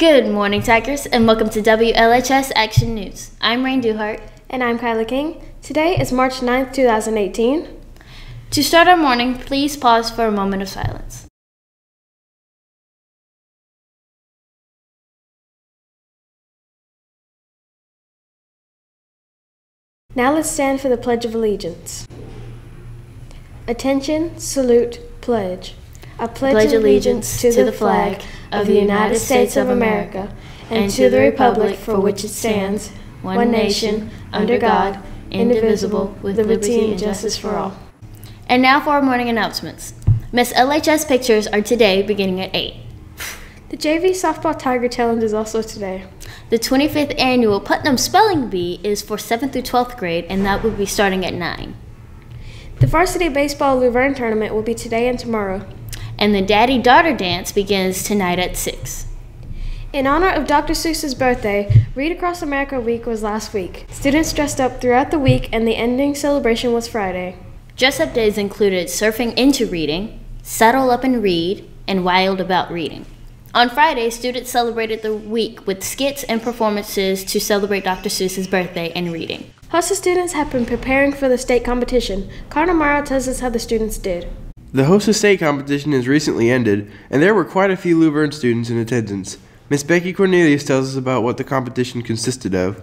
Good morning, Tigers, and welcome to WLHS Action News. I'm Rain Duhart. And I'm Kyla King. Today is March 9th, 2018. To start our morning, please pause for a moment of silence. Now let's stand for the Pledge of Allegiance. Attention, salute, pledge. I pledge allegiance to the flag of the United States of America and to the republic for which it stands, one nation, under God, indivisible, with liberty and justice for all. And now for our morning announcements. Miss LHS pictures are today beginning at 8. The JV Softball Tiger Challenge is also today. The 25th annual Putnam Spelling Bee is for 7th through 12th grade, and that will be starting at 9. The Varsity Baseball Luverne Tournament will be today and tomorrow. And the Daddy-Daughter Dance begins tonight at 6. In honor of Dr. Seuss's birthday, Read Across America Week was last week. Students dressed up throughout the week, and the ending celebration was Friday. Dress-up days included Surfing into Reading, Saddle Up and Read, and Wild About Reading. On Friday, students celebrated the week with skits and performances to celebrate Dr. Seuss's birthday and reading. HOSA students have been preparing for the state competition. Connor Morrow tells us how the students did. The HOSA state competition has recently ended, and there were quite a few Luverne students in attendance. Miss Becky Cornelius tells us about what the competition consisted of.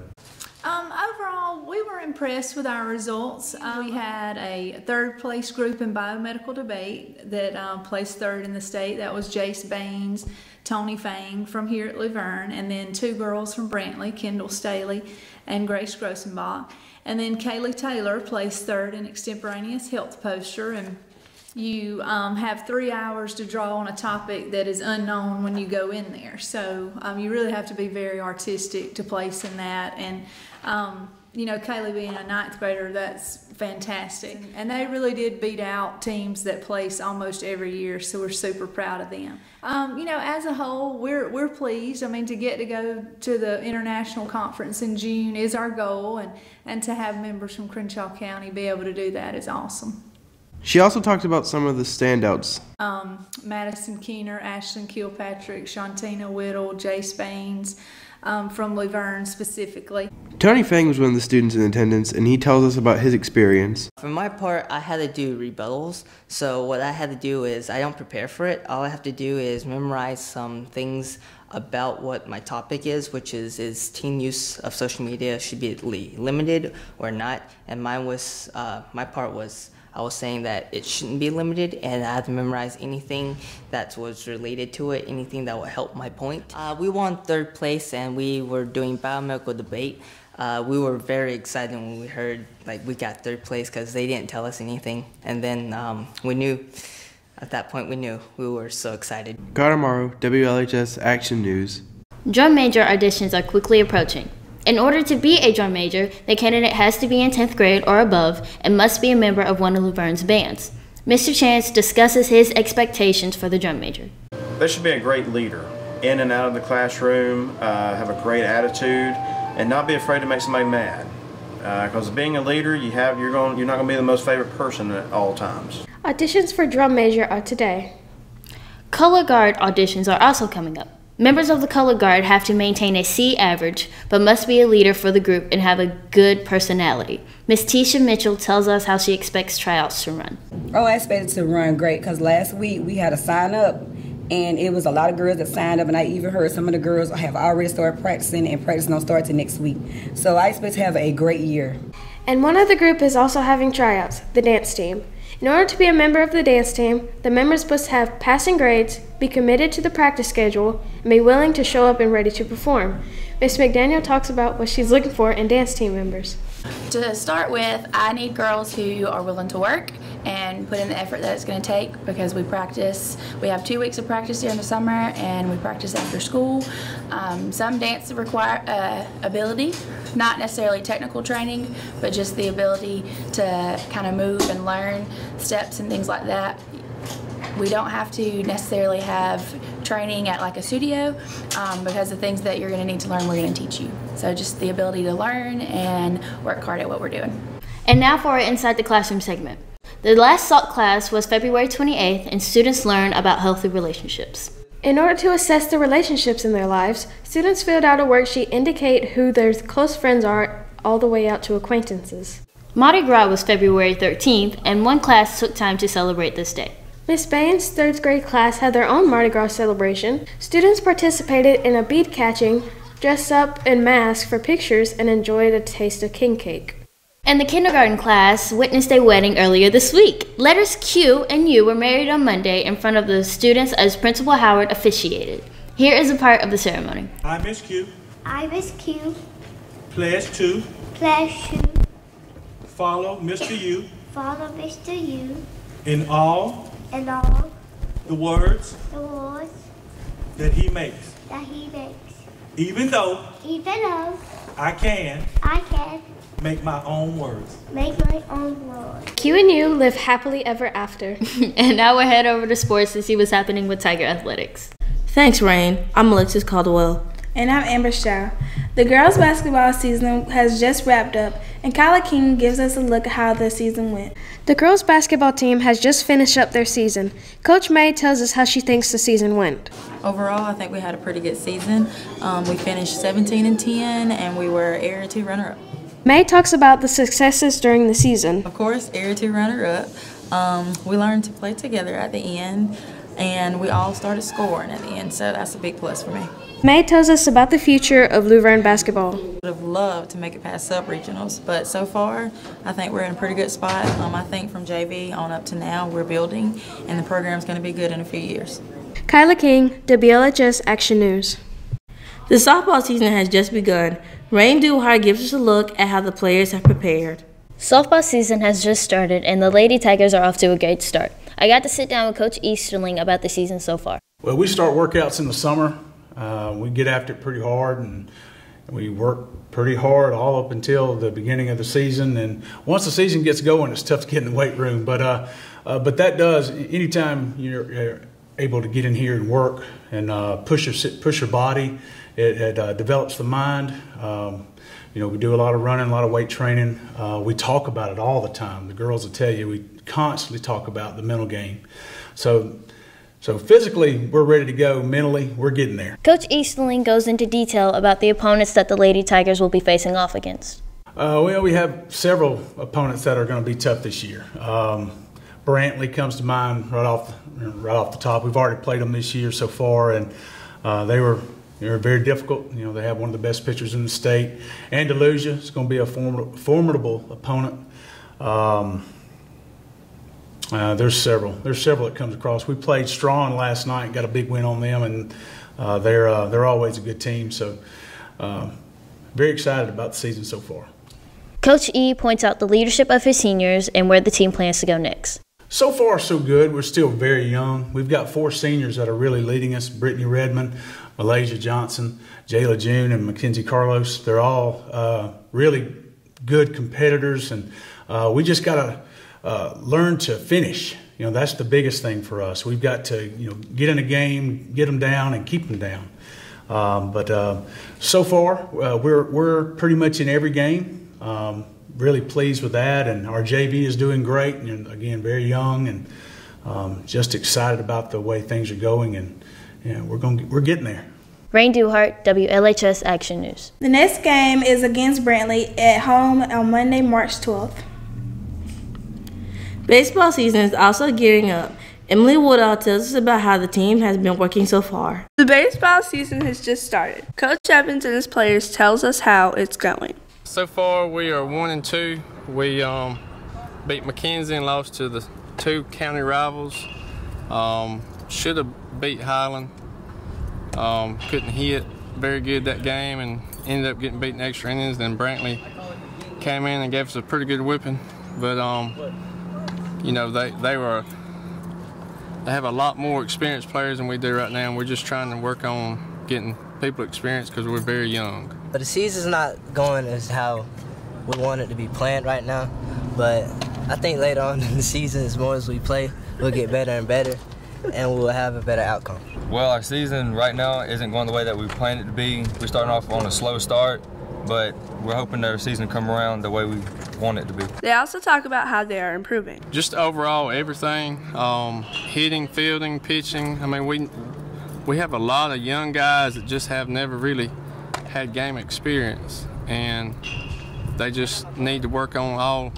Overall, we were impressed with our results. We had a third place group in biomedical debate that placed third in the state. That was Jace Baines, Tony Fang from here at Luverne, and then 2 girls from Brantley, Kendall Staley and Grace Grossenbach. And then Kaylee Taylor placed third in extemporaneous health poster, and you have 3 hours to draw on a topic that is unknown when you go in there. So you really have to be very artistic to place in that. And you know, Kaylee being a 9th grader, that's fantastic. And they really did beat out teams that place almost every year, so we're super proud of them. You know, as a whole, we're pleased. I mean, to get to go to the international conference in June is our goal, and to have members from Crenshaw County be able to do that is awesome. She also talked about some of the standouts. Madison Keener, Ashton Kilpatrick, Shantina Whittle, Jace Baines, from Luverne specifically. Tony Fang was one of the students in attendance, and he tells us about his experience. For my part, I had to do rebuttals, so what I had to do is I don't prepare for it. All I have to do is memorize some things about what my topic is, which is teen use of social media should be limited or not, and mine was, my part was I was saying that it shouldn't be limited, and I had to memorize anything that was related to it, anything that would help my point. We won 3rd place, and we were doing biomedical debate. We were very excited when we heard we got 3rd place because they didn't tell us anything, and then we knew. At that point, we were so excited. Connor Morrow, WLHS Action News. Drum major auditions are quickly approaching. In order to be a drum major, the candidate has to be in 10th grade or above and must be a member of one of Luverne's bands. Mr. Chance discusses his expectations for the drum major. They should be a great leader, in and out of the classroom, have a great attitude, and not be afraid to make somebody mad. Because being a leader, you're not going to be the most favorite person at all times. Auditions for drum major are today. Color guard auditions are also coming up. Members of the color guard have to maintain a C average, but must be a leader for the group and have a good personality. Miss Tisha Mitchell tells us how she expects tryouts to run. Oh, I expect it to run great because last week we had a sign up, and it was a lot of girls that signed up, and I even heard some of the girls have already started practicing, and practice don't start till next week. So I expect to have a great year. And one other group is also having tryouts, the dance team. In order to be a member of the dance team, the members must have passing grades, be committed to the practice schedule, and be willing to show up and ready to perform. Ms. McDaniel talks about what she's looking for in dance team members. To start with, I need girls who are willing to work and put in the effort that it's going to take, because we practice. We have 2 weeks of practice during the summer, and we practice after school. Some dance require ability, not necessarily technical training, but just the ability to kind of move and learn steps and things like that. We don't have to necessarily have training at like a studio, because the things that you're going to need to learn, we're going to teach you. So just the ability to learn and work hard at what we're doing. And now for our Inside the Classroom segment. The last SALT class was February 28th, and students learned about healthy relationships. In order to assess the relationships in their lives, students filled out a worksheet indicate who their close friends are all the way out to acquaintances. Mardi Gras was February 13th, and one class took time to celebrate this day. Miss Bain's third grade class had their own Mardi Gras celebration. Students participated in a bead catching, dressed up in masks for pictures, and enjoyed a taste of king cake. And the kindergarten class witnessed a wedding earlier this week. Letters Q and U were married on Monday in front of the students as Principal Howard officiated. Here is a part of the ceremony. I, Miss Q. I, Miss Q. Pledge to. Pledge to. Follow Mr. U. Follow Mr. U. In all. In all. The words. The words. That he makes. That he makes. Even though. Even though. I can. I can. Make my own words. Make my own words. Q and U live happily ever after. And now we'll head over to sports to see what's happening with Tiger Athletics. Thanks, Rain. I'm Alexis Caldwell. And I'm Amber Shaw. The girls' basketball season has just wrapped up, and Kyla King gives us a look at how the season went. The girls' basketball team has just finished up their season. Coach May tells us how she thinks the season went. Overall, I think we had a pretty good season. We finished 17-10, and we were Area 2 runner-up. May talks about the successes during the season. Of course, Area 2 runner-up. We learned to play together at the end, and we all started scoring at the end, so that's a big plus for me. May tells us about the future of Luverne basketball. I would have loved to make it past sub-regionals, but so far, I think we're in a pretty good spot. I think from JV on up to now, we're building, and the program's going to be good in a few years. Kyla King, WLHS Action News. The softball season has just begun. Rain Duhart gives us a look at how the players have prepared. Softball season has just started, and the Lady Tigers are off to a great start. I got to sit down with Coach Easterling about the season so far. Well, we start workouts in the summer. We get after it pretty hard, and we work pretty hard all up until the beginning of the season. And once the season gets going, it's tough to get in the weight room. But that does, anytime you're able to get in here and work and push your body, it develops the mind. We do a lot of running, a lot of weight training. We talk about it all the time. The girls will tell you we constantly talk about the mental game. So physically, we're ready to go. Mentally, we're getting there. Coach Easterling goes into detail about the opponents that the Lady Tigers will be facing off against. Well, we have several opponents that are going to be tough this year. Brantley comes to mind right off the top. We've already played them this year so far, and they were very difficult. They have one of the best pitchers in the state. Andalusia is going to be a formidable opponent. There's several that comes across. We played Strawn last night and got a big win on them, and they're always a good team. So very excited about the season so far. Coach E points out the leadership of his seniors and where the team plans to go next. So far, so good. We're still very young. We've got 4 seniors that are really leading us: Brittany Redmond, Malaysia Johnson, Jayla June, and Mackenzie Carlos. They're all really good competitors, and we just got to learn to finish. That's the biggest thing for us. We've got to get in a game, get them down, and keep them down. But so far, we're pretty much in every game. Really pleased with that, and our JV is doing great, and again, very young, and just excited about the way things are going, and we're getting there. Rain Duhart, WLHS Action News. The next game is against Brantley at home on Monday, March 12th. Baseball season is also gearing up. Emily Woodall tells us about how the team has been working so far. The baseball season has just started. Coach Evans and his players tells us how it's going. So far, we are 1-2. We beat Mackenzie and lost to the 2 county rivals. Should have beat Highland. Couldn't hit very good that game and ended up getting beaten extra innings. Then Brantley came in and gave us a pretty good whipping. But they have a lot more experienced players than we do right now, and we're just trying to work on getting people experience because we're very young. But the season's not going as how we want it to be planned right now. But I think later on in the season, as more as we play, we'll get better and better, and we'll have a better outcome. Well, our season right now isn't going the way that we planned it to be. We're starting off on a slow start, but we're hoping that our season come around the way we want it to be. They also talk about how they are improving. Just overall everything, hitting, fielding, pitching. I mean, we have a lot of young guys that just have never really had game experience, and they just need to work on all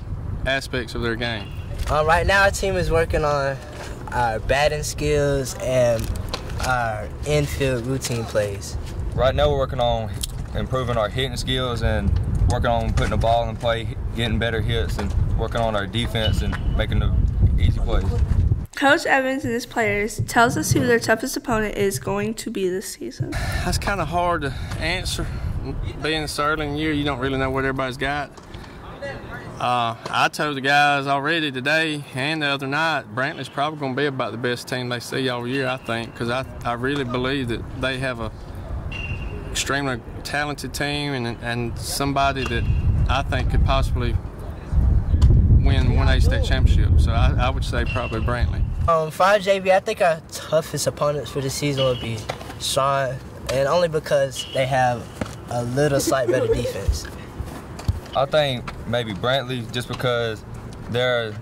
aspects of their game. Right now our team is working on our batting skills and our infield routine plays. Right now we're working on improving our hitting skills and working on putting the ball in play, getting better hits, and working on our defense and making the easy plays. Coach Evans and his players tells us who their toughest opponent is going to be this season. That's kind of hard to answer. Being this early in the year, you don't really know what everybody's got. I told the guys already today and the other night, Brantley's probably going to be about the best team they see all year, I think, because I really believe that they have a extremely talented team and somebody that I think could possibly win 1A state championship. So I would say probably Brantley. For our JV, I think our toughest opponents for the season would be Shawn, and only because they have a little slight better defense. I think maybe Brantley, just because they're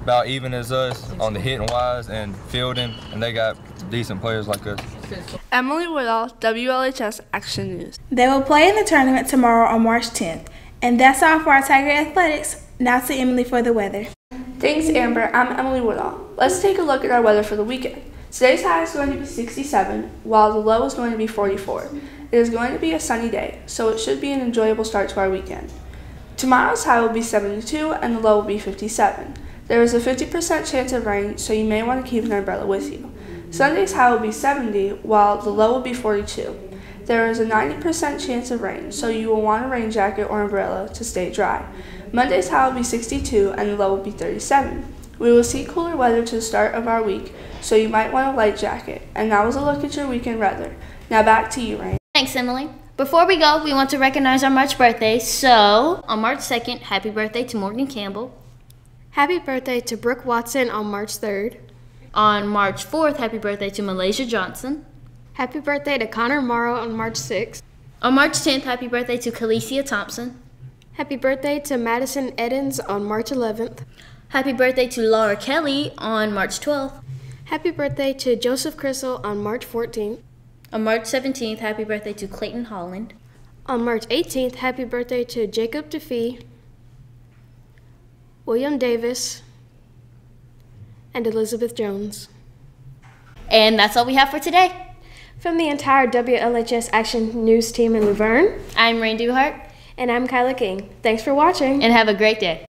about even as us on the hitting wise and fielding, and they got decent players like us. Emily Woodall, WLHS Action News. They will play in the tournament tomorrow on March 10th. And that's all for our Tiger Athletics. Now to Emily for the weather. Thanks, Amber. I'm Emily Woodall. Let's take a look at our weather for the weekend. Today's high is going to be 67, while the low is going to be 44. It is going to be a sunny day, so it should be an enjoyable start to our weekend. Tomorrow's high will be 72 and the low will be 57. There is a 50% chance of rain, so you may want to keep an umbrella with you. Sunday's high will be 70, while the low will be 42. There is a 90% chance of rain, so you will want a rain jacket or umbrella to stay dry. Monday's high will be 62 and the low will be 37. We will see cooler weather to the start of our week, so you might want a light jacket. And that was a look at your weekend weather. Now back to you, Rain. Thanks, Emily. Before we go, we want to recognize our March birthdays. So, on March 2nd, happy birthday to Morgan Campbell. Happy birthday to Brooke Watson on March 3rd. On March 4th, happy birthday to Malaysia Johnson. Happy birthday to Connor Morrow on March 6th. On March 10th, happy birthday to Kalicia Thompson. Happy birthday to Madison Edens on March 11th. Happy birthday to Laura Kelly on March 12th. Happy birthday to Joseph Crystal on March 14th. On March 17th, happy birthday to Clayton Holland. On March 18th, happy birthday to Jacob DeFee, William Davis, and Elizabeth Jones. And that's all we have for today. From the entire WLHS Action News team in Luverne, I'm Rain Duhart. And I'm Kyla King. Thanks for watching. And have a great day.